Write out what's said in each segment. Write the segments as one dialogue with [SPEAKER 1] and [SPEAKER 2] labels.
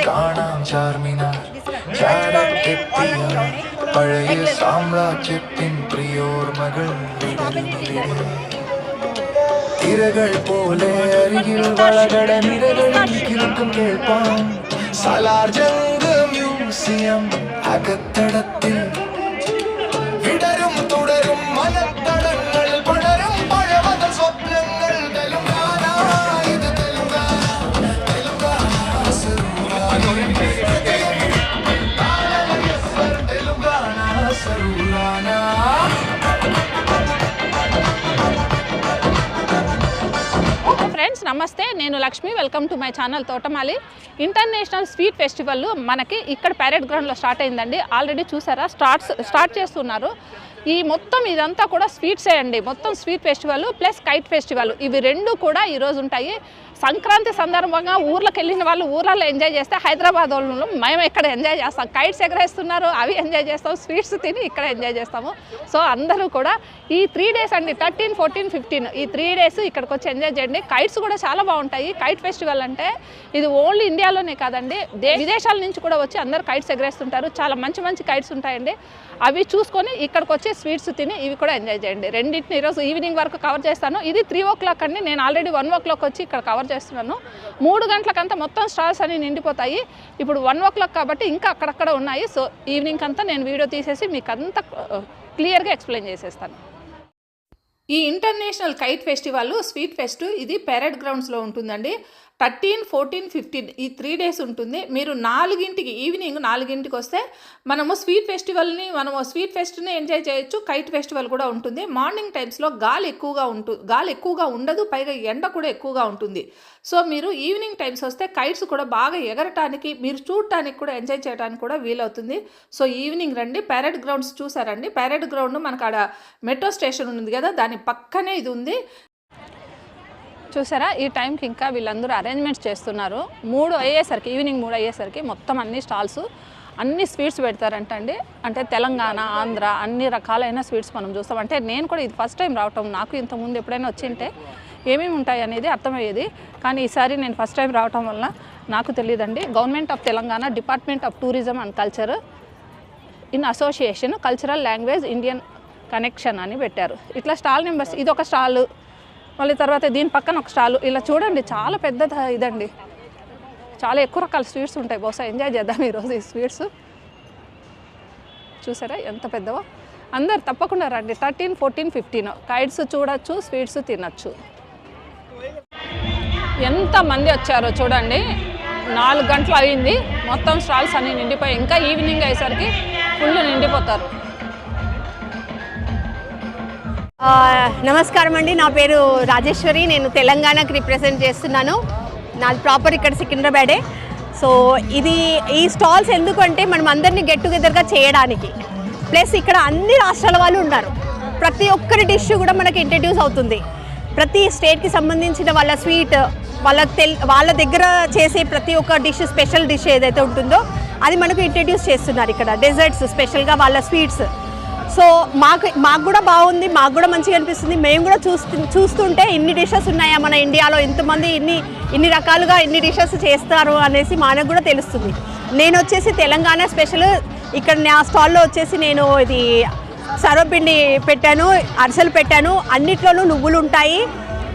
[SPEAKER 1] കാണാം ചാർമിനാർ ചാരത്തെത്തിയ പഴയ സാമ്രാജ്യത്തിൻ പ്രിയോർമകൾ തിരകൾ പോലെ അരികിൽ വളകട നിരകളിൽ കിഴക്കും കേൾപ്പാം സലാർ ജംഗ് മ്യൂസിയം അകത്തടത്തിൽ വിടരും തുടരും മനത്തടങ്ങൾ പടരും പഴവത സ്വപ്നങ്ങൾ തെലുങ്കാന ഇത് തെലുങ്കാന തെലുങ്കാന സരൂരാന
[SPEAKER 2] ఫ్రెండ్స్ నమస్తే, నేను Lakshmi. Welcome to my channel తోటమాలి. ఇంటర్నేషనల్ స్వీట్ ఫెస్టివల్ మనకి ఇక్కడ ప్యారెడ్ గ్రౌండ్లో స్టార్ట్ అయిందండి. ఆల్రెడీ చూసారా, స్టార్ట్ చేస్తున్నారు. ఈ మొత్తం ఇదంతా కూడా స్వీట్సే అండి. మొత్తం sweet festival plus kite festival, ఇవి రెండు కూడా ఈరోజు ఉంటాయి. సంక్రాంతి సందర్భంగా ఊర్లోకి వెళ్ళిన వాళ్ళు ఊర్లలో ఎంజాయ్ చేస్తే, హైదరాబాద్ వాళ్ళు మేము ఇక్కడ ఎంజాయ్ చేస్తాం. కైట్స్ ఎగరేస్తున్నారు, అవి ఎంజాయ్ చేస్తాం. స్వీట్స్ తిని ఇక్కడ ఎంజాయ్ చేస్తాము. సో అందరూ కూడా ఈ 3 days అండి, 13, 14, 15 ఈ 3 days ఇక్కడికి వచ్చి ఎంజాయ్ చేయండి. కైట్స్ కూడా చాలా బాగుంటాయి. కైట్ ఫెస్టివల్ అంటే ఇది ఓన్లీ ఇండియాలోనే కాదండి, విదేశాల నుంచి కూడా వచ్చి అందరూ కైట్స్ ఎగరేస్తుంటారు. చాలా మంచి మంచి కైట్స్ ఉంటాయండి. అవి చూసుకొని ఇక్కడికి వచ్చి స్వీట్స్ తిని ఇవి కూడా ఎంజాయ్ చేయండి. రెండింటిని ఈరోజు ఈవినింగ్ వరకు కవర్ చేస్తాను. ఇది 3 o'clock అండి. నేను ఆల్రెడీ 1 o'clock వచ్చి ఇక్కడ కవర్ చేస్తున్నాను. 3 గంటలకంతా మొత్తం స్టాల్స్ అన్ని నిండిపోతాయి. ఇప్పుడు 1 o'clock కాబట్టి ఇంకా అక్కడక్కడ ఉన్నాయి. సో ఈవినింగ్ అంతా నేను వీడియో తీసేసి మీకు అంతా క్లియర్గా ఎక్స్ప్లెయిన్ చేసేస్తాను. ఈ international kite festival sweet pest ఇది ప్యారెడ్ గ్రౌండ్స్లో ఉంటుందండి. 13, 14, 15 ఈ 3 days ఉంటుంది. మీరు 4 ఈవినింగ్ 4 వస్తే మనము స్వీట్ ఫెస్ట్ని ఎంజాయ్ చేయొచ్చు. కైట్ ఫెస్టివల్ కూడా ఉంటుంది. మార్నింగ్ టైమ్స్లో గాలి ఎక్కువగా ఉండదు, పైగా ఎండ కూడా ఎక్కువగా ఉంటుంది. సో మీరు ఈవినింగ్ టైమ్స్ వస్తే కైట్స్ కూడా బాగా ఎగరటానికి, మీరు చూడటానికి కూడా ఎంజాయ్ చేయడానికి కూడా వీలవుతుంది. సో ఈవినింగ్ రండి. ప్యారెడ్ గ్రౌండ్స్ చూసారండి. ప్యారెడ్ గ్రౌండ్ మనకు ఆడ మెట్రో స్టేషన్ ఉంది కదా, దాని పక్కనే ఇది ఉంది. చూసారా, ఈ టైంకి ఇంకా వీళ్ళందరూ అరేంజ్మెంట్స్ చేస్తున్నారు. ఈవినింగ్ 3 అయ్యేసరికి మొత్తం అన్ని స్టాల్స్, అన్ని స్వీట్స్ పెడతారంటండి. అంటే తెలంగాణ, ఆంధ్ర అన్ని రకాలైన స్వీట్స్ మనం చూస్తాం. అంటే నేను కూడా ఇది ఫస్ట్ టైం రావటం. నాకు ఇంతకుముందు ఎప్పుడైనా వచ్చింటే ఏమేమి ఉంటాయి అనేది అర్థమయ్యేది. కానీ ఈసారి నేను ఫస్ట్ టైం రావటం వల్ల నాకు తెలియదండి. Government of Telangana, department of tourism and culture in association cultural language Indian connection అని పెట్టారు. ఇట్లా స్టాల్ నెంబర్స్, ఇది ఒక స్టాల్, మళ్ళీ తర్వాత దీని పక్కన ఒక స్టాలు. ఇలా చూడండి, చాలా పెద్ద ఇదండి. చాలా ఎక్కువ రకాల స్వీట్స్ ఉంటాయి. బహుశా ఎంజాయ్ చేద్దాం ఈరోజు ఈ స్వీట్స్. చూసారా ఎంత పెద్దవో. అందరు తప్పకుండా రండి. 13, 14, 15 కైట్స్ చూడొచ్చు, స్వీట్స్ తినచ్చు. ఎంతమంది వచ్చారో చూడండి. 4 గంటలు అయింది. మొత్తం స్టాల్స్ అన్నీ నిండిపోయి, ఇంకా ఈవినింగ్ అయ్యేసరికి ఫుల్ నిండిపోతారు.
[SPEAKER 3] నమస్కారం అండి, నా పేరు రాజేశ్వరి. నేను తెలంగాణకి రిప్రజెంట్ చేస్తున్నాను. నాది ప్రాపర్ ఇక్కడ సికింద్రాబాదే. సో ఈ స్టాల్స్ ఎందుకంటే మనం అందరినీ గెట్ టుగెదర్గా చేయడానికి, ప్లస్ ఇక్కడ అన్ని రాష్ట్రాల వాళ్ళు ఉన్నారు. ప్రతి ఒక్కరి డిష్ కూడా మనకి ఇంట్రడ్యూస్ అవుతుంది. ప్రతి స్టేట్కి సంబంధించిన వాళ్ళ స్వీట్, వాళ్ళ దగ్గర చేసే ప్రతి ఒక్క డిష్, స్పెషల్ డిష్ ఏదైతే ఉంటుందో అది మనకు ఇంట్రడ్యూస్ చేస్తున్నారు ఇక్కడ. డెజర్ట్స్ స్పెషల్గా వాళ్ళ స్వీట్స్. సో మాకు కూడా బాగుంది, మాకు కూడా మంచిగా అనిపిస్తుంది. మేము కూడా చూస్తుంటే ఇన్ని డిషెస్ ఉన్నాయా మన ఇండియాలో, ఇంతమంది ఇన్ని రకాలుగా ఇన్ని డిషెస్ చేస్తారు అనేసి మనకు కూడా తెలుస్తుంది. నేను వచ్చేసి తెలంగాణ స్పెషల్ ఇక్కడ నా స్టాల్లో వచ్చేసి నేను ఇది సర్వపిండి పెట్టాను, అరిసెలు పెట్టాను. అన్నిట్లోనూ నువ్వులు ఉంటాయి,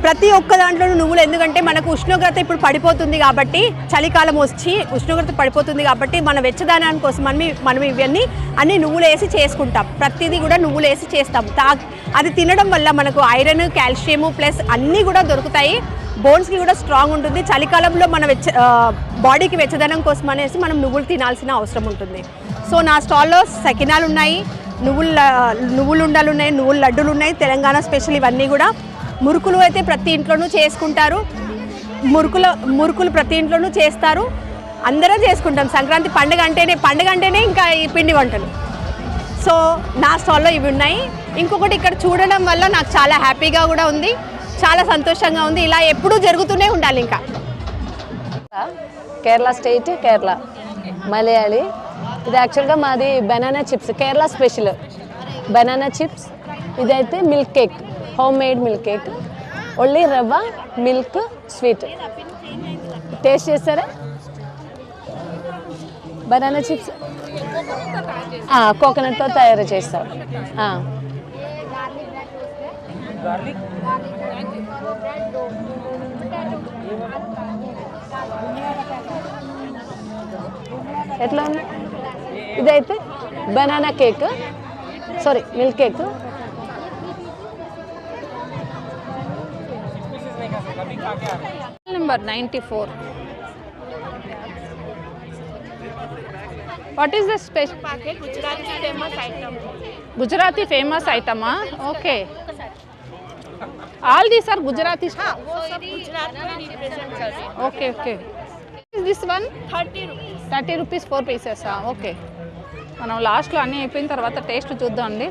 [SPEAKER 3] ప్రతి ఒక్క దాంట్లోనూ నువ్వులు. ఎందుకంటే మనకు ఉష్ణోగ్రత ఇప్పుడు పడిపోతుంది కాబట్టి, చలికాలం వచ్చి ఉష్ణోగ్రత పడిపోతుంది కాబట్టి మన వెచ్చదనం కోసం మనం ఇవన్నీ అన్ని నువ్వులు వేసి చేసుకుంటాం. ప్రతిదీ కూడా నువ్వులు వేసి చేస్తాం. అది తినడం వల్ల మనకు ఐరన్, కాల్షియము ప్లస్ అన్నీ కూడా దొరుకుతాయి. బోన్స్కి కూడా స్ట్రాంగ్ ఉంటుంది. చలికాలంలో మన బాడీకి వెచ్చదనం కోసం అనేసి మనం నువ్వులు తినాల్సిన అవసరం ఉంటుంది. సో నా స్టాల్లో సకినాలు ఉన్నాయి, నువ్వులు ఉండలు ఉన్నాయి, నువ్వుల లడ్డూలు ఉన్నాయి, తెలంగాణ స్పెషల్ ఇవన్నీ కూడా. మురుకులు అయితే ప్రతి ఇంట్లోనూ చేసుకుంటారు. మురుకులు ప్రతి ఇంట్లోనూ చేస్తారు. అందరం చేసుకుంటాం. సంక్రాంతి పండుగ అంటేనే ఇంకా ఈ పిండి వంటలు. సో నా స్టాల్లో ఇవి ఉన్నాయి. ఇంకొకటి ఇక్కడ చూడడం వల్ల నాకు చాలా హ్యాపీగా కూడా ఉంది, చాలా సంతోషంగా ఉంది. ఇలా ఎప్పుడూ జరుగుతూనే ఉండాలి. ఇంకా
[SPEAKER 4] కేరళ స్టేట్, కేరళ మలయాళీ. ఇది యాక్చువల్గా మాది banana chips, Kerala special banana chips. ఇదైతే milk cake, homemade milk cake, only రవ్వ, మిల్క్, స్వీట్. టేస్ట్ చేస్తారా? బనానా చిప్స్ కోకోనట్తో తయారు చేస్తాం. ఎట్లా ఉంది? ఇదైతే banana cake, sorry milk cake.
[SPEAKER 2] Number 94. What is the special
[SPEAKER 3] packet? Gujarati famous item.
[SPEAKER 2] Gujarati famous item, okay. All these are Gujarati.
[SPEAKER 3] वो सब गुजरात में represent कर रहे हैं.
[SPEAKER 2] Okay, okay. Is this one
[SPEAKER 3] 30 rupees.
[SPEAKER 2] 30 rupees 4 pieces, okay. మనం లాస్ట్లో అన్నీ అయిపోయిన తర్వాత టేస్ట్ చూద్దాం అండి.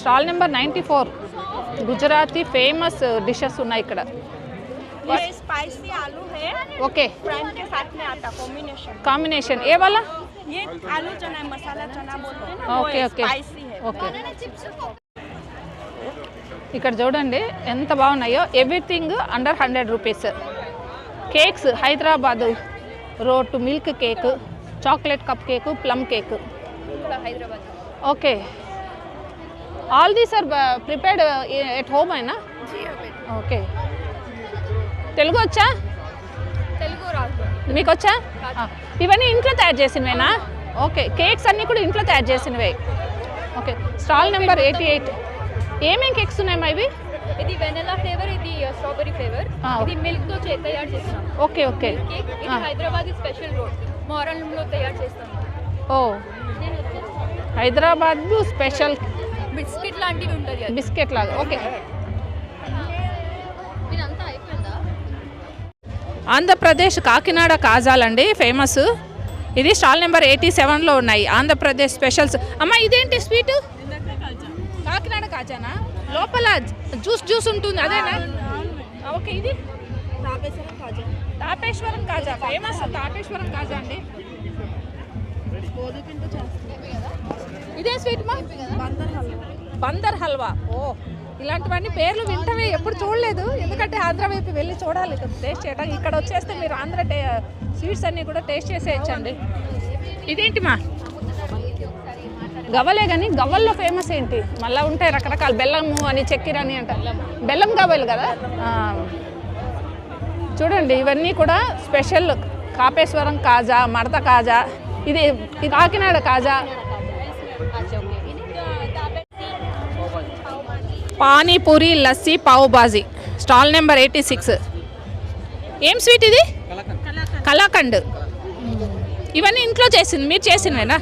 [SPEAKER 2] Stall number 94. Gujarati famous dishes ఉన్నాయి ఇక్కడ.
[SPEAKER 3] ये स्पाइसी आलू है.
[SPEAKER 2] ఓకే,
[SPEAKER 3] प्राइम के साथ में आता कॉम्बिनेशन.
[SPEAKER 2] కాంబినేషన్ ఏ వాళ్ళ?
[SPEAKER 3] ये आलू चना मसाला चना बोलते हैं ना.
[SPEAKER 2] ఓకే
[SPEAKER 3] वो
[SPEAKER 2] ఓకే
[SPEAKER 3] स्पाइसी है.
[SPEAKER 2] ఓకే. ఇక్కడ చూడండి ఎంత బాగున్నాయో. Everything under 100 rupees. Cakes Hyderabad రోటు milk cake, chocolate cupcake, plum cake.
[SPEAKER 3] Hyderabad.
[SPEAKER 2] Okay, all these are prepared at home అయినా? ఓకే. తెలుగు వచ్చా?
[SPEAKER 3] తెలుగు రాదు.
[SPEAKER 2] మీకు వచ్చా? ఇవన్నీ ఇంట్లో తయారు చేసినవేనా? ఓకే, కేక్స్ అన్నీ కూడా ఇంట్లో తయారు చేసినవే. Okay, stall number 88. ఏమేం కేక్స్ ఉన్నాయమ్మా ఇవి?
[SPEAKER 3] ఇది వెనిలా ఫ్లేవర్, ఇది స్ట్రాబెరీ ఫ్లేవర్, ఇది మిల్క్ తో తయారు చేస్తాం.
[SPEAKER 2] Okay okay.
[SPEAKER 3] కేక్ ఇది హైదరాబాద్ స్పెషల్ రోడ్ మోరన్లో తయారు చేస్తాం.
[SPEAKER 2] ఓ, హైదరాబాద్ స్పెషల్
[SPEAKER 3] బిస్కెట్ లాంటివి ఉంటుంది అది.
[SPEAKER 2] బిస్కెట్ లాగా. ఓకే.
[SPEAKER 3] ఇదంతా అయిపోయిందా?
[SPEAKER 2] ఆంధ్రప్రదేశ్ కాకినాడ కాజాలండి ఫేమస్. ఇది స్టాల్ నెంబర్ 87లో ఉన్నాయి ఆంధ్రప్రదేశ్ స్పెషల్స్. అమ్మ ఇదేంటి స్వీట్? కాకినాడ కాజానా? లోపల జ్యూస్ ఉంటుంది అదేనా? ఓకే. ఇది తాపేశ్వరం కాజా ఫేమస్. తాపేశ్వరం కాజా అండి. ఇదే స్వీట్ మా? బందర్ హల్వా. ఓ, ఇలాంటివన్నీ పేర్లు వింటమే, ఎప్పుడు చూడలేదు. ఎందుకంటే ఆంధ్ర వైపు వెళ్ళి చూడాలి టేస్ట్ చేయడం. ఇక్కడ వచ్చేస్తే మీరు ఆంధ్ర స్వీట్స్ అన్నీ కూడా టేస్ట్ చేసేయచ్చండి. ఇదేంటి మా? గవ్వలే కానీ గవ్వల్లో ఫేమస్ ఏంటి? మళ్ళీ ఉంటాయి రకరకాల, బెల్లము అని చక్కెర అని అంటారు. బెల్లం గవ్వలు కదా. చూడండి ఇవన్నీ కూడా స్పెషల్. కాపేశ్వరం కాజా, మడత కాజా, ఇది కాకినాడ కాజా. పానీపూరి, లస్సీ, పావు బాజీ. Stall number 86. ఏం స్వీట్ ఇది? కలాకండ్. ఇవన్నీ ఇంట్లో చేసింది, మీరు చేసినవేనా?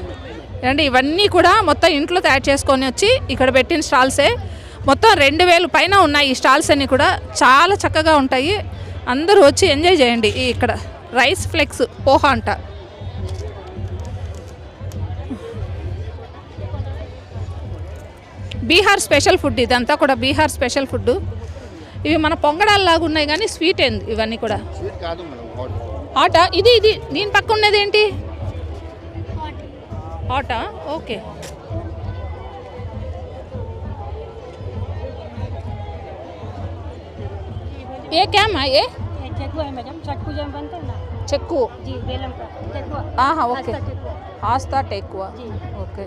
[SPEAKER 2] అంటే ఇవన్నీ కూడా మొత్తం ఇంట్లో తయారు చేసుకొని వచ్చి ఇక్కడ పెట్టిన స్టాల్సే. మొత్తం 2000 పైన ఉన్నాయి ఈ స్టాల్స్ అన్నీ కూడా. చాలా చక్కగా ఉంటాయి. అందరూ వచ్చి ఎంజాయ్ చేయండి. ఇక్కడ రైస్ ఫ్లెక్స్ పోహా అంట. బీహార్ స్పెషల్ ఫుడ్ ఇదంతా కూడా. Bihar special food. ఇవి మన పొంగడాల్లాగా ఉన్నాయి కానీ స్వీట్ ఏంది ఇవన్నీ కూడా. హాటా? ఇది దీని పక్క ఉన్నది ఏంటి? హాటా? ఓకే. ఏ క్యామ్ ఏ?
[SPEAKER 5] चक्कू है मैडम, चक्कू जब बनता है ना
[SPEAKER 2] చెక్కు.
[SPEAKER 5] जी बेलम का चक्कू.
[SPEAKER 2] ఆహా, ఓకే.
[SPEAKER 5] खास्ता चक्कू
[SPEAKER 2] ఆస్తా టెక్కువ. ఓకే.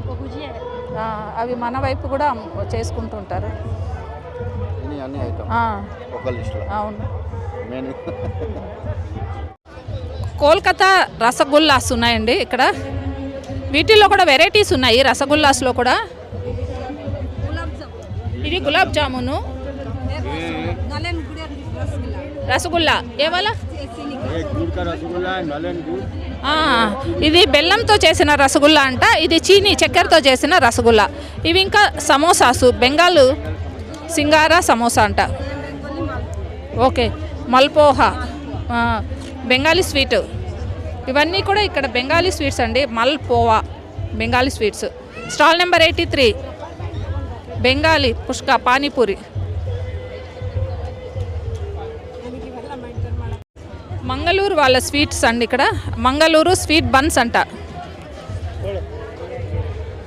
[SPEAKER 5] वो भुजिया है.
[SPEAKER 2] అవి మన వైపు కూడా చేసుకుంటుంటారు. అవును. కోల్కతా రసగుల్లాస్ ఉన్నాయండి ఇక్కడ. వీటిల్లో కూడా వెరైటీస్ ఉన్నాయి రసగుల్లాస్లో కూడా. ఇది గులాబ్ జామును, రసగుల్లా. ఏవాలా? ఇది బెల్లంతో చేసిన రసగుల్లా అంట. ఇది చీనీ చక్కెరతో చేసిన రసగుల్లా. ఇవి ఇంకా సమోసాసు, బెంగాల్ సింగారా సమోసా అంట. ఓకే. మల్పోహా, బెంగాలీ స్వీట్. ఇవన్నీ కూడా ఇక్కడ బెంగాలీ స్వీట్స్ అండి. Malpua Bengali sweets. Stall number 83. Bengali phuchka panipuri. Mangaluru వాళ్ళ స్వీట్స్ అండి ఇక్కడ. మంగళూరు స్వీట్ బన్స్ అంట.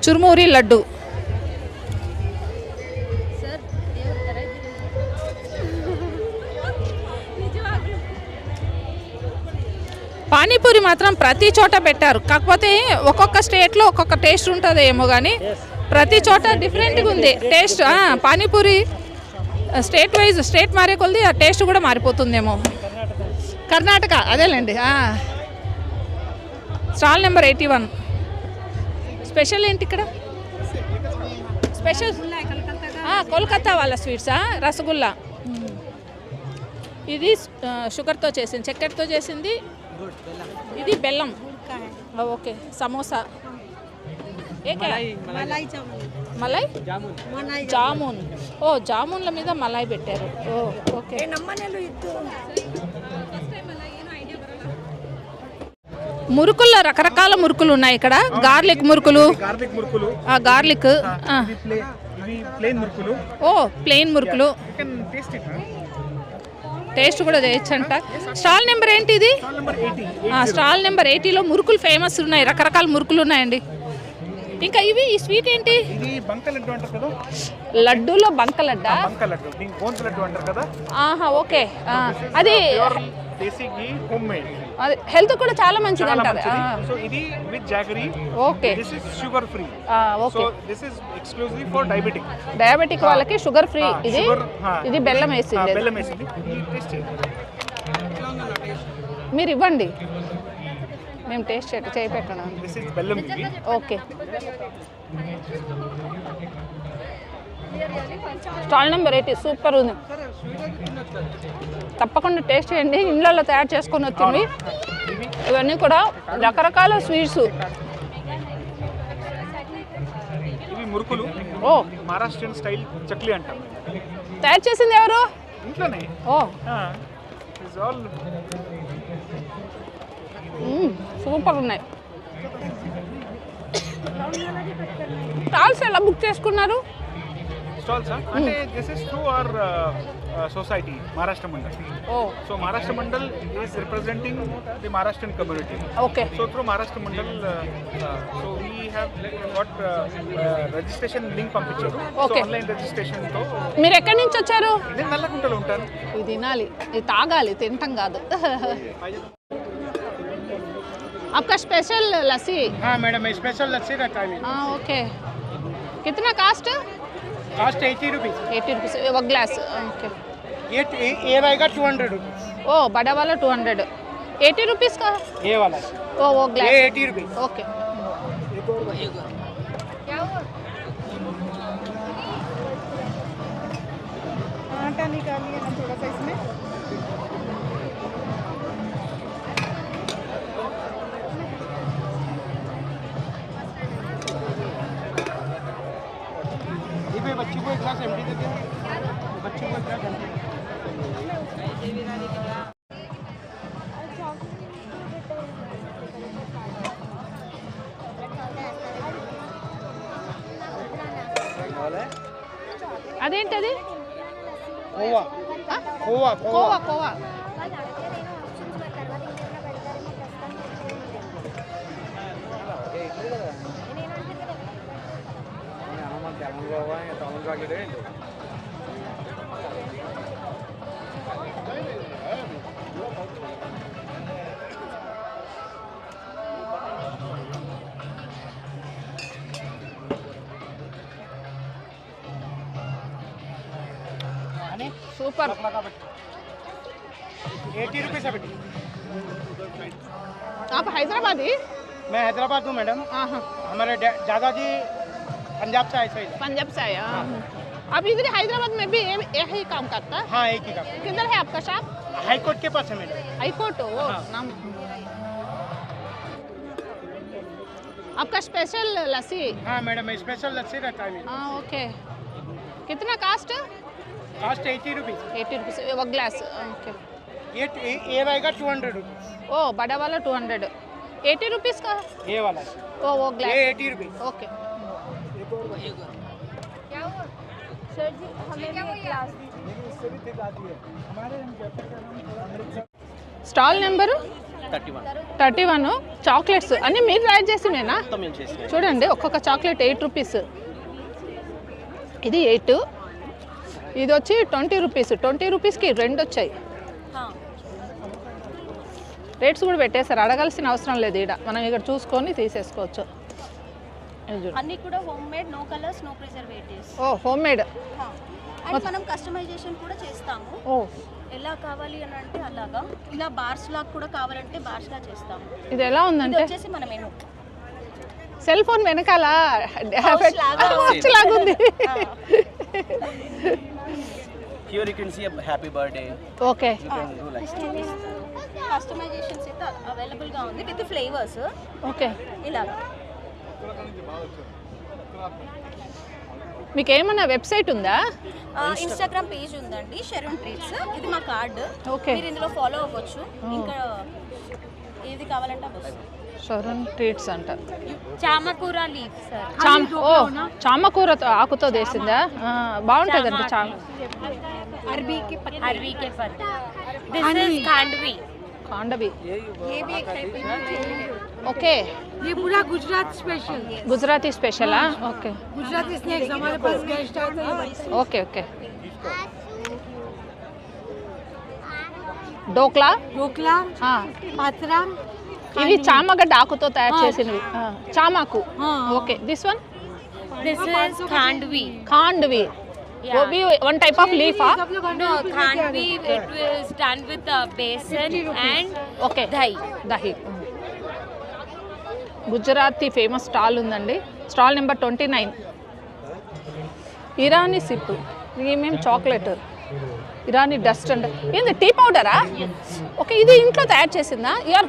[SPEAKER 2] చురుమూరి లడ్డు. పానీపూరి మాత్రం ప్రతి చోట పెట్టారు, కాకపోతే ఒక్కొక్క స్టేట్లో ఒక్కొక్క టేస్ట్ ఉంటుంది ఏమో కానీ ప్రతి చోట డిఫరెంట్గా ఉంది taste. Panipuri state wise state మారే కొద్ది ఆ టేస్ట్ కూడా మారిపోతుందేమో. కర్ణాటక అదేలేండి. Stall number 81. స్పెషల్ ఏంటి ఇక్కడ? స్పెషల్ కోల్కతా వాళ్ళ స్వీట్సా? రసగుల్లా. ఇది షుగర్తో చేసింది, చక్కెరతో చేసింది. ఇది బెల్లం. ఓకే. సమోసా. మలై జామున్. ఓ జామున్ల మీద మలై పెట్టారు. ఓ ఓకే. మురుకుల్లో రకరకాల మురుకులు ఉన్నాయి ఇక్కడ. గార్లిక్ మురుకులు, గార్లిక్. ఓ ప్లెయిన్ మురుకులు. టేస్ట్ కూడా చేయొచ్చంట. స్టాల్ నెంబర్ ఏంటి ఇది? స్టాల్ నెంబర్ 80లో మురుకులు ఫేమస్ ఉన్నాయి, రకరకాల మురుకులు ఉన్నాయండి. ఇంకా ఇవి ఈ స్వీట్ ఏంటి? లడ్డూలో బంక లడ్డా? ఓకే. అది అది హెల్త్ కూడా చాలా మంచిది అంటారు. ఓకే. ఓకే. డయాబెటిక్ వాళ్ళకి షుగర్ ఫ్రీ. ఇది ఇది బెల్లం వేసింది. మీరు ఇవ్వండి, మేము టేస్ట్ చేయి పెట్టడం. ఓకే. స్టాల్ నెంబర్ 80 సూపర్ ఉంది. తప్పకుండా టేస్ట్ చేయండి. ఇళ్ళల్లో తయారు చేసుకొని వచ్చింది ఇవన్నీ కూడా రకరకాల స్వీట్స్.
[SPEAKER 6] మురుకులు.
[SPEAKER 2] ఓ
[SPEAKER 6] మహారాష్ట్రన్ స్టైల్ చక్లీ అంటాం.
[SPEAKER 2] తయారు చేసింది ఎవరు?
[SPEAKER 6] ఇంట్లోనే.
[SPEAKER 2] ఓ
[SPEAKER 6] ఇట్స్ ఆల్
[SPEAKER 2] సూపర్ ఉన్నాయి. స్టాల్స్ ఎలా బుక్ చేసుకున్నారు?
[SPEAKER 6] స్టాల్స్ అంటే this is through our society Maharashtra Mandal.
[SPEAKER 2] Oh
[SPEAKER 6] so Maharashtra Mandal is representing the Maharashtrian community.
[SPEAKER 2] Okay.
[SPEAKER 6] So through Maharashtra Mandal so we have got registration link పంపించారు. సో ఆన్లైన్ రిజిస్ట్రేషన్ తో.
[SPEAKER 2] మీరు ఎక్కడి నుంచి వచ్చారు?
[SPEAKER 6] నేను నల్లకుంటలో ఉంటాను.
[SPEAKER 2] ఇది తినాలి, ఇది తాగాలి, తింటాం కాదు. आपका स्पेशल लस्सी?
[SPEAKER 7] हाँ मैडम, स्पेशल लस्सी रहता है।
[SPEAKER 2] हाँ ओके. कितना कास्ट?
[SPEAKER 7] Cost 80 rupees.
[SPEAKER 2] 80 रुपीज़ वो ग्लास. ओके.
[SPEAKER 7] ये रहेगा 200 रुपीज़।
[SPEAKER 2] ओ बड़ा वाला 200. 80 रुपीज़ का?
[SPEAKER 7] ये वाला।
[SPEAKER 2] वो ग्लास.
[SPEAKER 7] ये 80 रुपीज़।
[SPEAKER 2] ओके.
[SPEAKER 8] आटा निकालिए ना थोड़ा सा इसमें.
[SPEAKER 7] बच्ची को एक ग्लास एम्प्टी दे दें। बच्ची को एक ग्लास एम्प्टी।
[SPEAKER 2] అదేంటది?
[SPEAKER 7] కోవా.
[SPEAKER 2] కోవా కోవా కోవా. సూపర్.
[SPEAKER 7] 80 रुपीज़ है बेटी।
[SPEAKER 2] आप हैदराबादी?
[SPEAKER 7] मैं हैदराबाद हूँ मैडम। हमारे दादाजी पंजाब से आए थे।
[SPEAKER 2] पंजाब से आया। आप इधर हैदराबाद में भी यही काम करता है?
[SPEAKER 7] हाँ एक ही काम।
[SPEAKER 2] किधर है आपका शॉप?
[SPEAKER 7] हाई कोर्ट के पास है मैडम।
[SPEAKER 2] हाई कोर्ट वो नाम. आपका स्पेशल लस्सी?
[SPEAKER 7] हाँ मैडम, स्पेशल लस्सी रहता है।
[SPEAKER 2] हाँ ओके. कितना कास्ट?
[SPEAKER 7] Cost 80 rupees.
[SPEAKER 2] 80 रुपीज़ वो ग्लास. ओके.
[SPEAKER 7] ये रहेगा 200 रुपीज़।
[SPEAKER 2] ओ बड़ा वाला 200. 80 रुपीज़ का?
[SPEAKER 7] ये वाला।
[SPEAKER 2] वो ग्लास.
[SPEAKER 7] ये 80 रुपीज़।
[SPEAKER 2] ओके.
[SPEAKER 8] क्या हुआ सर जी, हमें भी एक ग्लास
[SPEAKER 2] స్టాల్ నెంబరు 31. చాక్లెట్స్ అన్నీ మీరు తయారు చేసినేనా? చూడండి ఒక్కొక్క చాక్లెట్ 8 రూపీస్. ఇది 8, ఇది వచ్చి 20 రూపీస్. 20 రూపీస్కి 2 వచ్చాయి. రేట్స్ కూడా పెట్టేశారు, అడగాల్సిన అవసరం లేదు. ఇక్కడ మనం ఇక్కడ చూసుకొని తీసేసుకోవచ్చు. ఇది చూడు.
[SPEAKER 9] అన్నీ కూడా homemade, no colours, no preservatives.
[SPEAKER 2] Oh homemade.
[SPEAKER 9] And మనం కస్టమైజేషన్ కూడా చేస్తాము.
[SPEAKER 2] ఓ
[SPEAKER 9] ఎలా కావాలి అని అంటే అలాగా, ఇలా బార్స్ లాగా కూడా కావాలంటే బార్స్ లా చేస్తాము.
[SPEAKER 2] ఇది ఎలా
[SPEAKER 9] ఇది
[SPEAKER 2] ఉందంటే
[SPEAKER 9] వచ్చేసి మన మెనూ.
[SPEAKER 2] సెల్ ఫోన్ వెనకాల
[SPEAKER 9] లాగా
[SPEAKER 2] లాగా ఉంది.
[SPEAKER 10] Here you can see a happy birthday.
[SPEAKER 2] Okay
[SPEAKER 10] You can do like
[SPEAKER 9] customisations అయితే అవైలబుల్ గా ఉంది విత్ ఫ్లేవర్స్.
[SPEAKER 2] ఓకే.
[SPEAKER 9] ఇలాగా
[SPEAKER 2] మీకు ఏమన్నా వెబ్సైట్ ఉందా?
[SPEAKER 9] ఇన్స్టాగ్రామ్ పేజ్ ఉందండి, షెరూన్ ట్రీట్స్. ఇది మా కార్డ్.
[SPEAKER 2] ఓకే.
[SPEAKER 9] మీరు ఇందులో ఫాలో అవ్వచ్చు. ఇంకా ఏది కావాలంటే అవి వస్తుంది.
[SPEAKER 2] షోరూన్ ట్రీట్స్ అంట.
[SPEAKER 9] చామకూర లీఫ్ సార్.
[SPEAKER 2] ఓ చామకూర ఆకుతో వేసిందా? బాగుంటుందండి చామ.
[SPEAKER 9] अरबी के पत्ते. This is khandvi.
[SPEAKER 2] Khandvi. Okay.
[SPEAKER 8] ये पूरा गुजरात स्पेशल,
[SPEAKER 2] గుజరాతీ స్పెషలా? ఓకే
[SPEAKER 8] गुजराती स्नैक्स हमारे पास गेस्ट आते हैं।
[SPEAKER 2] Okay okay. డోక్లా,
[SPEAKER 8] ढोकला,
[SPEAKER 2] ఆ,
[SPEAKER 8] पात्रा,
[SPEAKER 2] ఇవి చామగడ్డ ఆకుతో తయారు చేసినవి. చామాకు. Okay. This one
[SPEAKER 9] This is khandvi.
[SPEAKER 2] Khandvi. वो भी one type of leaf, ah?
[SPEAKER 9] No, khandvi it is done with besan and
[SPEAKER 2] okay.
[SPEAKER 9] dahi.
[SPEAKER 2] Dahi. Gujarati famous stall ఉందండి. Stall number 29. Irani sip, premium chocolate, Irani dust and ఏంది టీ పౌడరా? ఓకే. ఇది ఇంట్లో తయారు చేసిందా? ఇయర్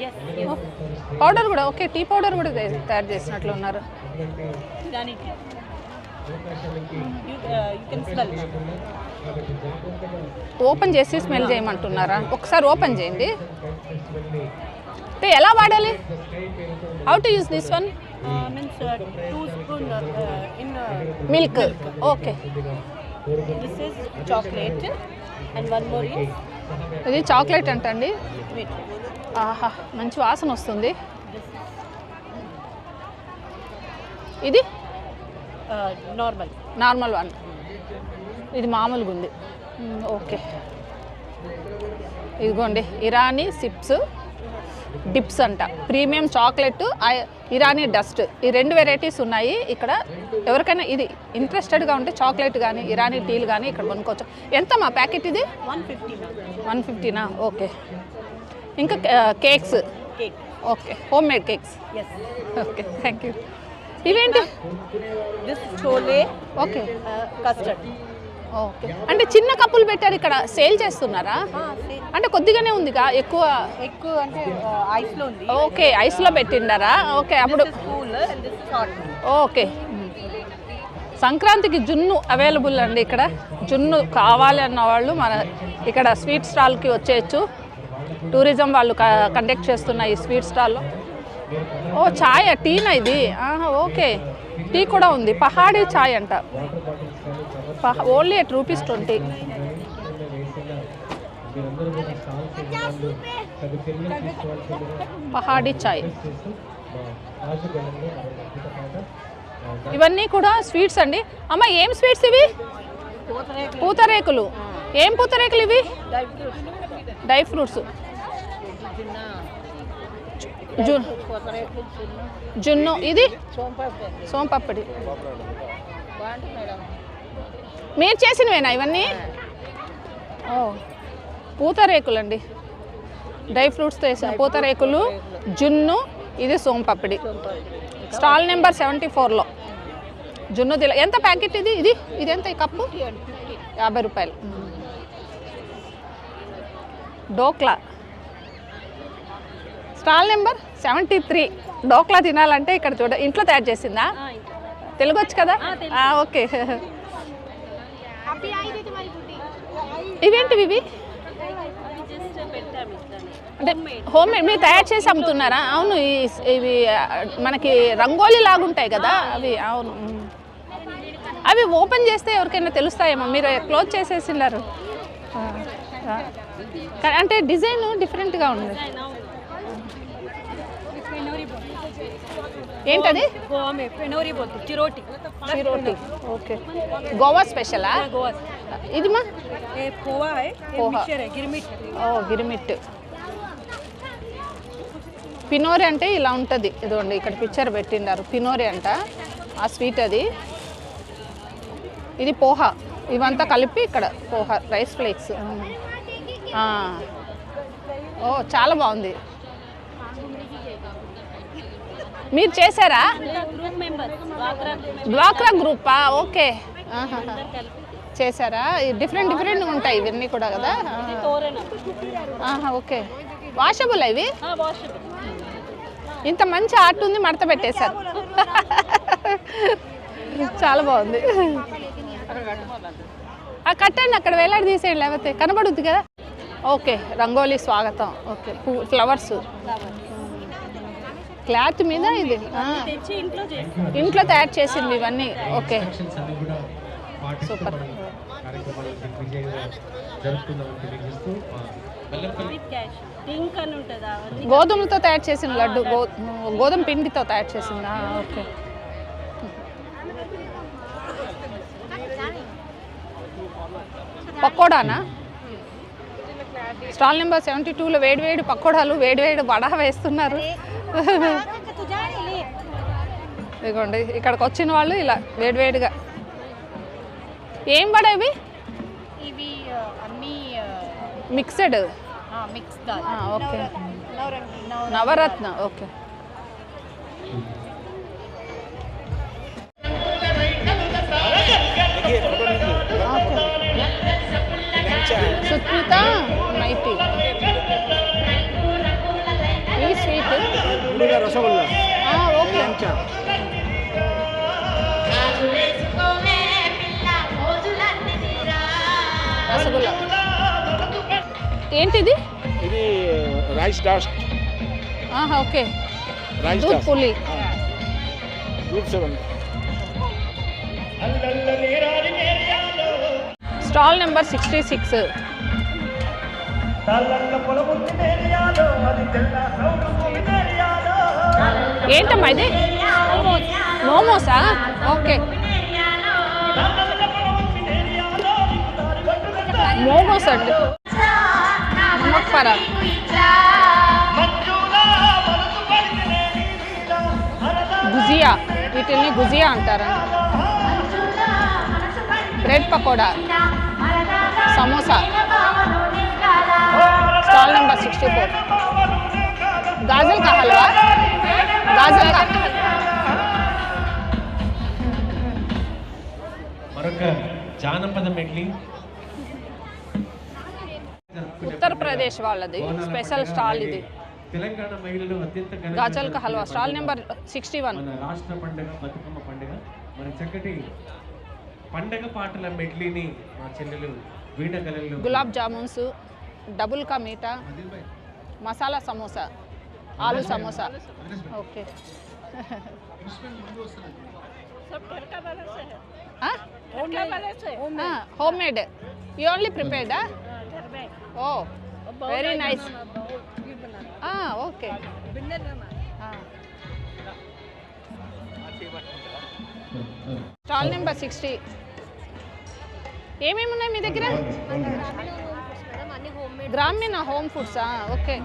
[SPEAKER 2] పౌడర్ కూడా. ఓకే. టీ పౌడర్ కూడా తయారు చేసినట్లు ఉన్నారు. ఓపెన్ చేసి స్మెల్ చేయమంటున్నారా? ఒకసారి ఓపెన్ చేయండి. అంటే ఎలా వాడాలి? How to use this one?
[SPEAKER 9] Means 2 spoon in
[SPEAKER 2] milk. Okay.
[SPEAKER 9] this is chocolate and one more is
[SPEAKER 2] ఇది చాక్లెట్ అంటండి.
[SPEAKER 9] sweet.
[SPEAKER 2] ఆహా మంచి వాసన వస్తుంది. ఇది
[SPEAKER 9] Normal.
[SPEAKER 2] Normal one. ఇది మామూలుగా ఉంది. ఓకే. ఇదిగోండి ఇరానీ సిప్స్ డిప్స్ అంట. ప్రీమియం చాక్లెట్, ఇరానీ డస్ట్, ఈ 2 వెరైటీస్ ఉన్నాయి ఇక్కడ. ఎవరికైనా ఇది ఇంట్రెస్టెడ్గా ఉంటే చాక్లెట్ కానీ ఇరానీ టీలు కానీ ఇక్కడ కొనుక్కోవచ్చు. ఎంత మా ప్యాకెట్ ఇది? 150నా? ఓకే. ఇంకా cakes. Okay. Home made cakes. Okay. Thank you. ఇవేంటి?
[SPEAKER 9] చోలే.
[SPEAKER 2] ఓకే.
[SPEAKER 9] కస్టర్డ్.
[SPEAKER 2] ఓకే. అంటే చిన్న కప్పులు పెట్టారు ఇక్కడ, సేల్ చేస్తున్నారా? అంటే కొద్దిగానే ఉందిగా, ఎక్కువ
[SPEAKER 9] అంటే ఐస్ లో ఉంది.
[SPEAKER 2] ఓకే. ఐస్లో పెట్టిండారా? ఓకే. అప్పుడు
[SPEAKER 9] cool and this hot.
[SPEAKER 2] Okay. సంక్రాంతికి జున్ను అవైలబుల్ అండి ఇక్కడ. జున్ను కావాలి అన్న వాళ్ళు మన ఇక్కడ స్వీట్ స్టాల్కి వచ్చేయచ్చు. టూరిజం వాళ్ళు కండక్ట్ చేస్తున్న ఈ స్వీట్ స్టాల్లో. ఓ ఛాయ్, టీనా ఇది? ఓకే. టీ కూడా ఉంది. పహాడీ ఛాయ్ అంట. ఓన్లీ ₹20. పహాడీ ఛాయ్. ఇవన్నీ కూడా స్వీట్స్ అండి. అమ్మ ఏం స్వీట్స్ ఇవి? పూతరేకులు. ఏం పూతరేకులు ఇవి? Dry fruits. జున్ను. ఇది సోంపప్పడి. మీరు చేసినవేనా ఇవన్నీ? ఓ పూతరేకులు అండి. డ్రై ఫ్రూట్స్తో వేసిన పూతరేకులు, జున్ను, ఇది సోంపప్పడి. స్టాల్ నెంబర్ 74లో జున్ను దిల. ఎంత ప్యాకెట్ ఇది? ఇది ఎంత ఈ cup? ₹50. Dhokla. Stall number 73. Dhokla తినాలంటే ఇక్కడ చూడ. ఇంట్లో తయారు చేసిందా? తెలుగు వచ్చు కదా? ఓకే. ఇవేంటివి ఇవి? అంటే హోమ్ మేడ్ మీరు తయారు చేసి అమ్ముతున్నారా? అవును. ఇవి మనకి రంగోలీ లాగుంటాయి కదా అవి. అవును. అవి ఓపెన్ చేస్తే ఎవరికైనా తెలుస్తాయేమో. మీరు క్లోజ్ చేసేసినారు. అంటే డిజైన్ డిఫరెంట్గా ఉంది. ఏంటది?
[SPEAKER 9] गोवा में पेनोरी बोलते हैं, चिरोटी.
[SPEAKER 2] चिरोटी. ఓకే. గోవా స్పెషలా?
[SPEAKER 9] गोवा
[SPEAKER 2] ఇది మా
[SPEAKER 9] ये पोहा है, ये
[SPEAKER 2] पोहा.
[SPEAKER 9] मिक्सचर है, गिरमिट.
[SPEAKER 2] ఓ గిరిమిట్. పినోరి అంటే ఇలా ఉంటుంది. ఇదిగోండి ఇక్కడ పిక్చర్ పెట్టిండారు. పినోరి అంట ఆ స్వీట్ అది. ఇది పోహా, ఇవంతా కలిపి ఇక్కడ పోహా రైస్ ఫ్లేక్స్. ఓ చాలా బాగుంది. మీరు చేశారా? డ్వాక్రా గ్రూపా? ఓకే, చేశారా? డిఫరెంట్ డిఫరెంట్గా ఉంటాయి ఇవన్నీ కూడా కదా. ఓకే, వాషబుల్ ఇవి. ఇంత మంచి ఆర్ట్ ఉంది, మడత పెట్టేశారు. చాలా బాగుంది. కట్టండి, అక్కడ వేలాడి తీసేయండి, లేకపోతే కనబడుద్ది కదా. ఓకే, రంగోలీ స్వాగతం. ఓకే, ఫ్లవర్స్ క్లాత్ మీద ఇది ఇంట్లో తయారు చేసింది ఇవన్నీ. Okay, super. గోధుమలతో తయారు చేసిన లడ్డు, గోధుమ పిండితో తయారు చేసిందా? ఓకే. పకోడానా? స్టాల్ నెంబర్ 72లో వేడివేడి పకోడాలు, వేడివేడి వడ వేస్తున్నారు. ఇదిగోండి ఇక్కడికి వచ్చిన వాళ్ళు ఇలా వేడివేడిగా. ఏం వడ ఇవి?
[SPEAKER 9] ఇవి అన్ని
[SPEAKER 2] మిక్స్డ్. ఓకే, నవరత్న. ఓకే, సుస్మిత మైతి. ఈ స్వీట్
[SPEAKER 7] రసగుల్లా.
[SPEAKER 2] ఓకే, రసగుల్లా. ఏంటిది?
[SPEAKER 6] ఇది రైస్ డాస్ట్.
[SPEAKER 2] ఓకే, దూద్ పులి. Stall number 66. ఏంటమ్మా ఇది? మోమోసా? ఓకే, మోమోస్ అండి. గుజియా, వీటిని గుజియా అంటారా? Bread pakoda, samosa. Stall number 64. Ghazal కా హల్వా, గాజల్ కా
[SPEAKER 11] మరొక జానపద మెడ్లీ.
[SPEAKER 2] ఉత్తరప్రదేశ్ వాళ్ళది స్పెషల్ స్టాల్ ఇది.
[SPEAKER 11] తెలంగాణ మహిళలు అత్యంత
[SPEAKER 2] గాజల్ కా హల్వా. Stall number 61.
[SPEAKER 11] మన రాష్ట్ర పండుగ బతుకమ్మ పండుగ. మన చక్కటి పండగ పాటల మెడ్లీని మా చెల్లెలు వీణ కళలు.
[SPEAKER 2] Gulab jamuns, double ka meetha, masala samosa, aloo samosa. Okay, homemade. You only ప్రిపేర్డా? ఓ, very nice. Okay, stall number 60. ఏమేమి ఉన్నాయి మీ దగ్గర? గ్రామీణ హోమ్ ఫుడ్సా? Okay.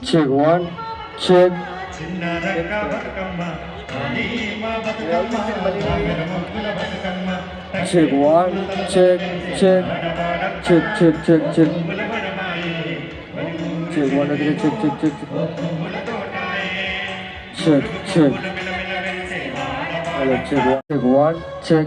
[SPEAKER 1] Check one, check. Check one, check, check, check, check, check, check. Check one, check, check, check, check. Check, check. Hello, check one, check.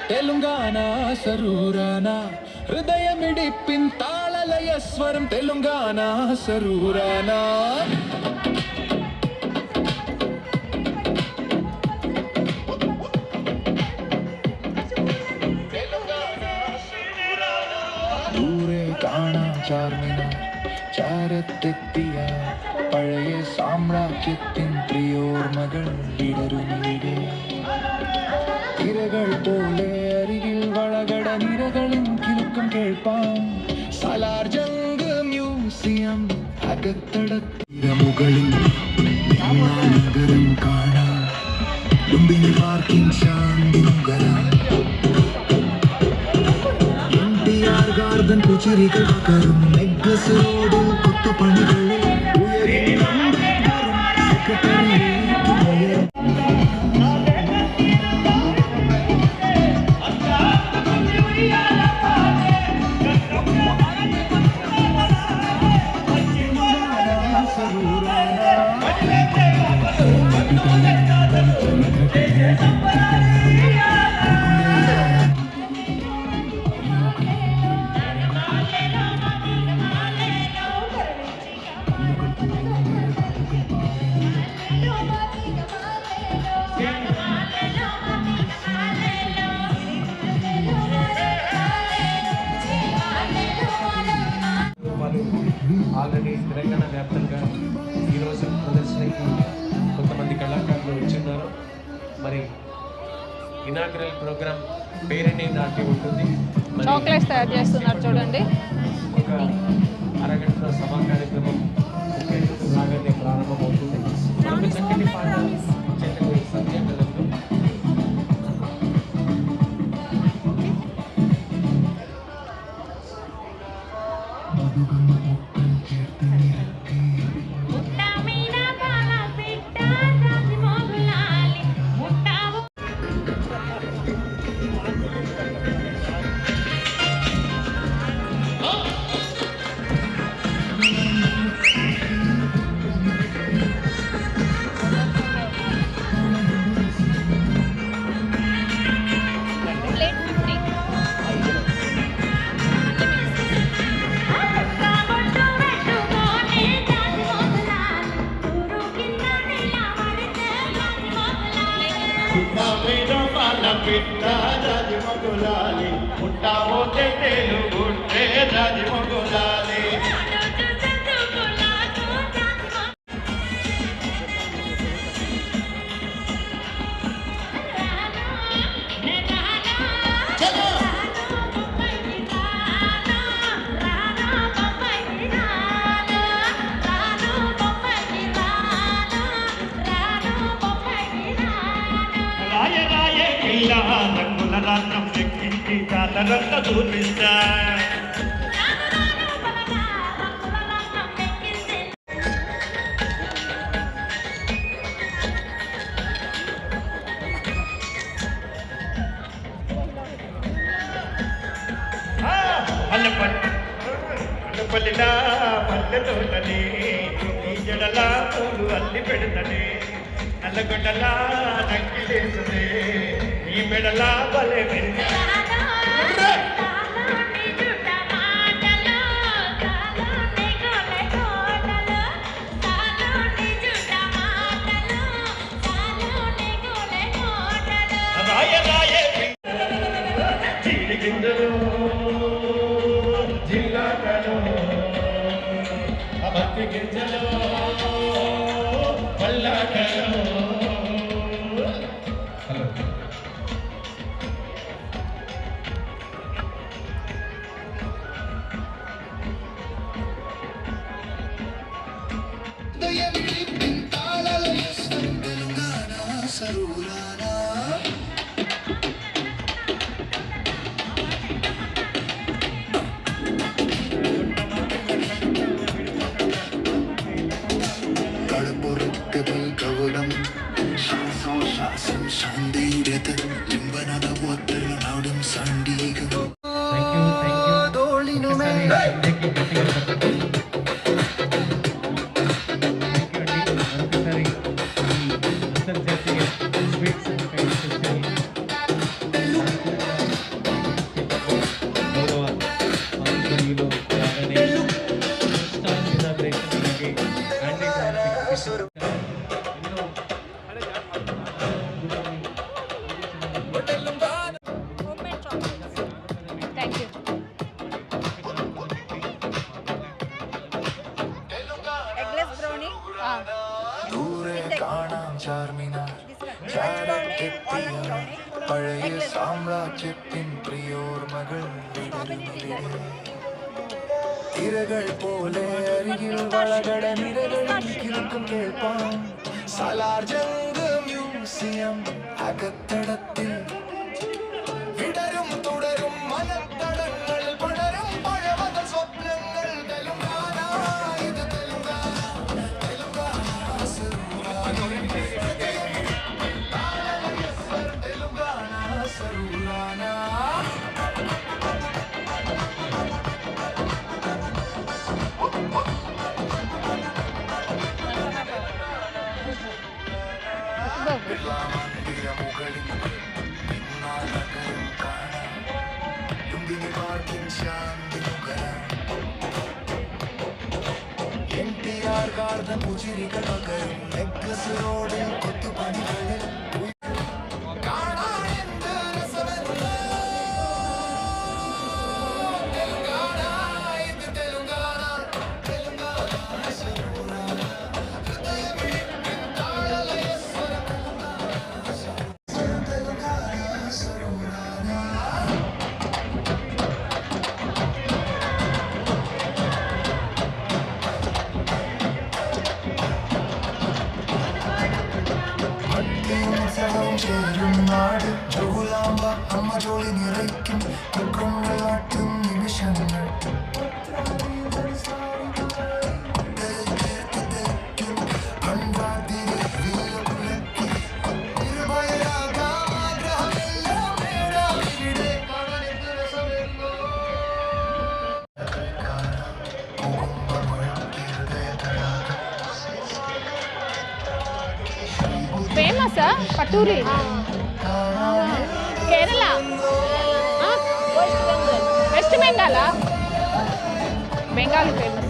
[SPEAKER 1] Telangana సరూరానా హృదయమిడిప్పింతాళలయ స్వరం తెలంగాణ సరూరానా
[SPEAKER 12] ചാരത്തെത്തിയ പഴയ സാമ്രാജ്യത്തിൻ പ്രിയോർമകൾ വിടരുന്നിടെ തിരകൾ പോലെ അരികിൽ വളകട നിരകളും കിലുക്കം കേൾപ്പാം സലാർജംഗ് മ്യൂസിയം അകത്തടത്തിരമുകളിൽ നഗരം കാണാം ലുംബിനി പാർക്കിംഗ് ശാന്തി നഗരം NTR ഗാർഡൻ പുച്ചിരികൾ കരും നെഗ്ലസ് റോഡിൽ കൊത്തുപണികളിൽ ഉയരി സെക്രട്ടറിയേറ്റ് ഉയർ
[SPEAKER 11] ఆల్రెడీ తెలంగాణ వ్యాప్తంగా ఈరోజు ప్రదర్శనకి కొంతమంది కళాకారులు వచ్చిన్నారు. మరి ఇనాగ్రల్ ప్రోగ్రామ్ పేరునే దాటి ఉంటుంది.
[SPEAKER 2] చాక్లెట్స్ తయారు చేస్తున్నారు చూడండి.
[SPEAKER 11] ఒక అరగంటలో సభా కార్యక్రమం రాగానే ప్రారంభమవుతుంది. ఒక చక్కటి పాట చెల్లెలు సంధ్యాకలంలో
[SPEAKER 13] పల్లెలా పల్లెతోటనే ఈ జడలా పూలు అల్లి పెడతనే నల్లగొండలా నక్కిలేసునే ఈ మెడలా బలే రాయ రాయ చీడి గింజలు జిల్లాటలో భక్తి గింజలో పల్లాటలో
[SPEAKER 12] കാണാം ചാർമിനാർ ചാരത്തെത്തിയ പഴയ സാമ്രാജ്യത്തിൻ പ്രിയോർമകൾ വിടരുന്നിവിടെ തിരകൾ പോലെ അരികിൽ വളകട നിരകളിൽ കിഴക്കും കേൾപ്പാൻ സലാർ ജംഗ് മ്യൂസിയം അകത്തടത്തിൽ വിടരും തുടരും മനത്തടങ്ങൾ പടരും പഴവത സ്വപ്നങ്ങൾ തെലുങ്കാന ഇത് തെലുങ്കാന തെലുങ്കാന സരൂരാന NTR garden പുച്ചിരികൾ പകരും നെക്ലസ് റോഡിൽ കൊത്തുപണികളിൽ നാട് ജോലാമ്പ അമ്മ ജോലി നിറയ്ക്കും കുക്കുങ്ങൾ നാട്ടും നിമിഷങ്ങൾ
[SPEAKER 2] ఫేమస్ పటూరి కేరళ వెస్ట్ బెంగాల్ బెంగాల్ ఫేమస్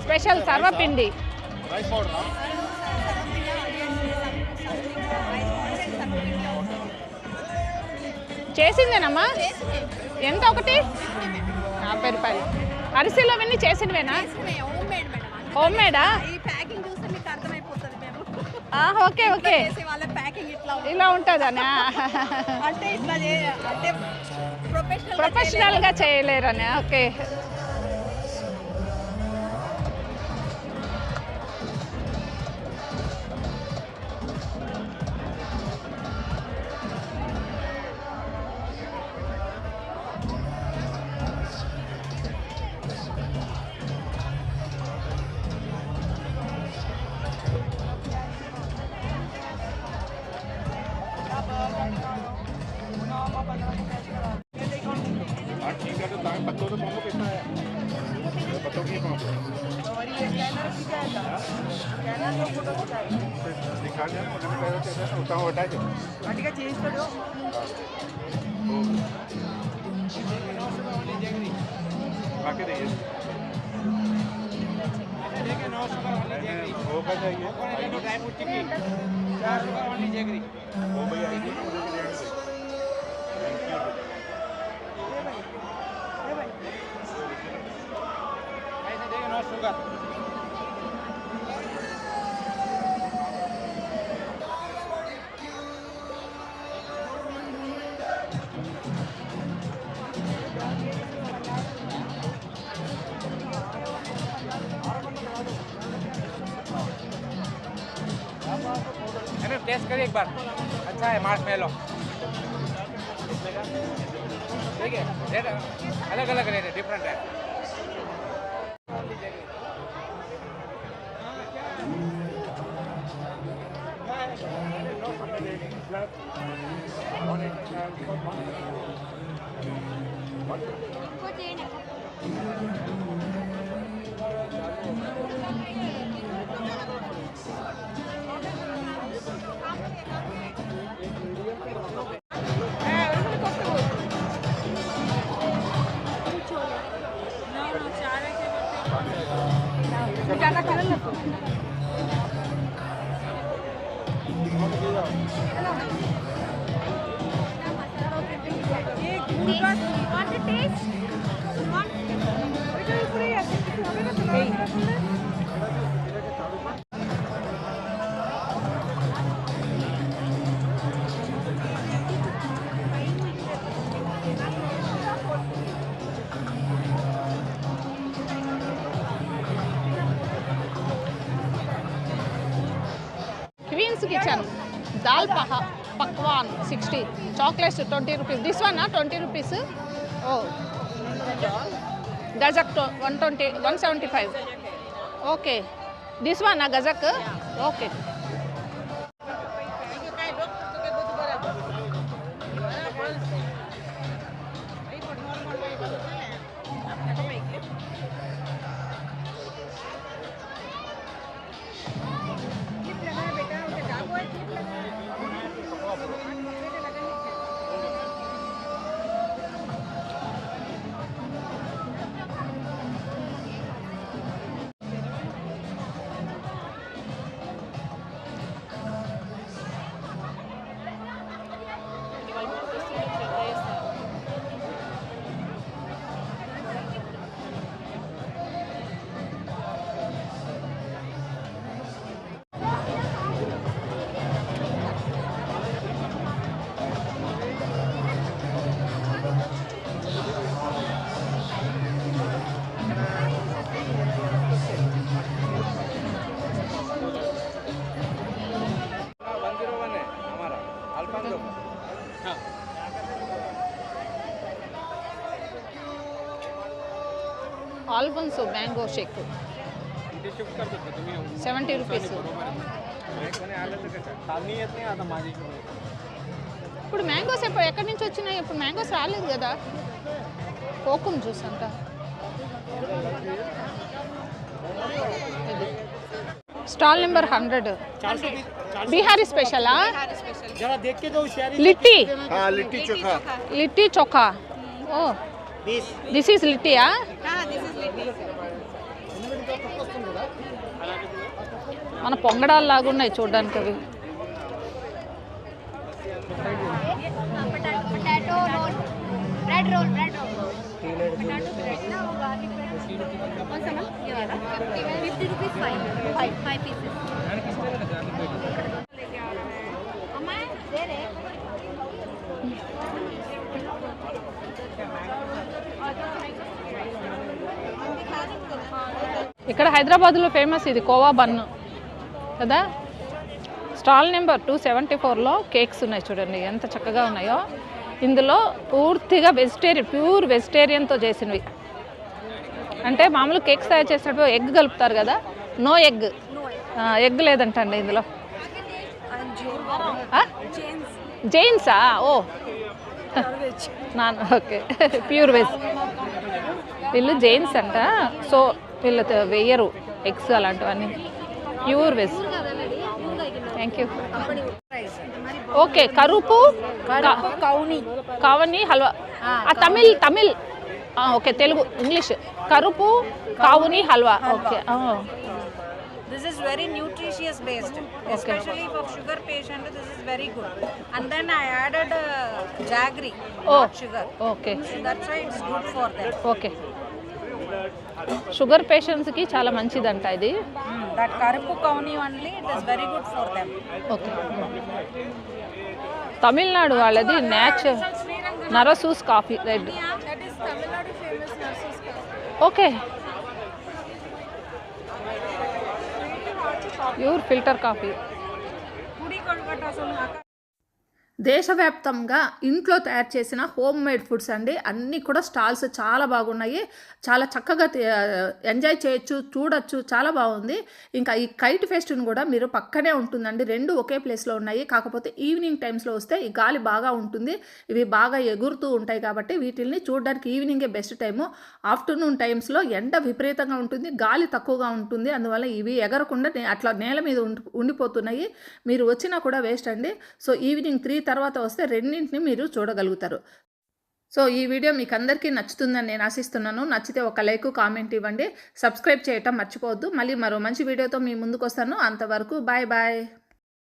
[SPEAKER 2] స్పెషల్ సర్వపిండి చేసిందేనమ్మా ఎంత ఒకటి 40 రూపాయలు అరిసెలు అవన్నీ చేసినవేనా హోమ్ మేడా ఓకే ఓకే ఇలా ఉంటుందనా ప్రొఫెషనల్గా చేయలేరనా ఓకే
[SPEAKER 7] नो शुगर टेस्ट करिए एक बार अच्छा है मार्शमेलो ठीक है रेट अलग अलग रेट है डिफरेंट है
[SPEAKER 2] Queen's Kitchen, Dal Pakwan 60, chocolates 20 rupees. This one 20 rupees. Oh, Gazak 120, 175. Okay, this one Gazak. Okay. Alfonso mango shake 70 rupees. ఇప్పుడు మ్యాంగోస్ ఎక్కడి నుంచి వచ్చినాయి? ఇప్పుడు మ్యాంగోస్ రాలేదు కదా. కోకుమ్ జ్యూస్ అంట. స్టాల్ నెంబర్ 100 बिहारी स्पेशल
[SPEAKER 7] जरा देख के दो
[SPEAKER 2] लिट्टी
[SPEAKER 12] हाँ लिट्टी चोखा
[SPEAKER 2] लिट्टी चोखा ओ दिस इज लिट्टी మన పొంగడాలు లాగా ఉన్నాయి చూడడానికి అవి
[SPEAKER 3] పొటాటో రోల్ బ్రెడ్ రోల్ कौन सा मैम ये वाला 50 रुपीस 5 पीसेस अम्मा दे रहे
[SPEAKER 2] ఇక్కడ హైదరాబాద్లో ఫేమస్ ఇది కోవా బన్ కదా. స్టాల్ నెంబర్ 274లో కేక్స్ ఉన్నాయి చూడండి ఎంత చక్కగా ఉన్నాయో. ఇందులో పూర్తిగా వెజిటేరియన్ ప్యూర్ వెజిటేరియన్తో చేసినవి. అంటే మామూలు కేక్స్ తయారు చేసేటప్పుడు ఎగ్ కలుపుతారు కదా, నో ఎగ్ ఎగ్ లేదంటండి ఇందులో. జైన్సా? ఓ నాన్ ఓకే ప్యూర్ వెజ్. వీళ్ళు జైన్స్ అంట, సో వీళ్ళు వేయరు ఎగ్స్ అలాంటివన్నీ, pure veg. Thank you. Okay కరుపు కావని హల్వా తమిళ్ ఓకే తెలుగు ఇంగ్లీష్ కరుపు కావుని halwa. Okay
[SPEAKER 14] This is very nutritious based, especially for sugar patient. This is very good. And then I added jaggery,
[SPEAKER 2] Oh.
[SPEAKER 14] not sugar.
[SPEAKER 2] Okay.
[SPEAKER 14] So that's why it's good for them.
[SPEAKER 2] Okay, sugar పేషెంట్స్కి చాలా మంచిదంట ఇది.
[SPEAKER 14] That Karapu Kauni only, it is very good for them.
[SPEAKER 2] Okay, Tamil Nadu వాళ్ళది Narasus coffee red.
[SPEAKER 14] That is Tamil Nadu famous nurses.
[SPEAKER 2] Okay, pure filter coffee.
[SPEAKER 14] Pudi Kolkata solunga.
[SPEAKER 2] దేశవ్యాప్తంగా ఇంట్లో తయారు చేసిన home made foods అండి. అన్నీ కూడా స్టాల్స్ చాలా బాగున్నాయి, చాలా చక్కగా ఎంజాయ్ చేయొచ్చు, చూడొచ్చు, చాలా బాగుంది. ఇంకా ఈ కైట్ ఫెస్ట్ని కూడా మీరు పక్కనే ఉంటుందండి, రెండు ఒకే ప్లేస్లో ఉన్నాయి. కాకపోతే ఈవినింగ్ టైమ్స్లో వస్తే ఈ గాలి బాగా ఉంటుంది, ఇవి బాగా ఎగురుతూ ఉంటాయి కాబట్టి వీటిల్ని చూడడానికి ఈవినింగే బెస్ట్ టైము. ఆఫ్టర్నూన్ టైమ్స్లో ఎండ విపరీతంగా ఉంటుంది, గాలి తక్కువగా ఉంటుంది, అందువల్ల ఇవి ఎగరకుండా అట్లా నేల మీద ఉండిపోతున్నాయి. మీరు వచ్చినా కూడా వేస్ట్ అండి. సో ఈవినింగ్ 3 తర్వాత వస్తే రెండింటిని మీరు చూడగలుగుతారు. సో ఈ వీడియో మీకు అందరికీ నచ్చుతుందని నేను ఆశిస్తున్నాను. నచ్చితే ఒక లైక్, కామెంట్ ఇవ్వండి, సబ్స్క్రైబ్ చేయటం మర్చిపోవద్దు. మళ్ళీ మరో మంచి వీడియోతో మీ ముందుకు వస్తాను. అంతవరకు బాయ్ బాయ్.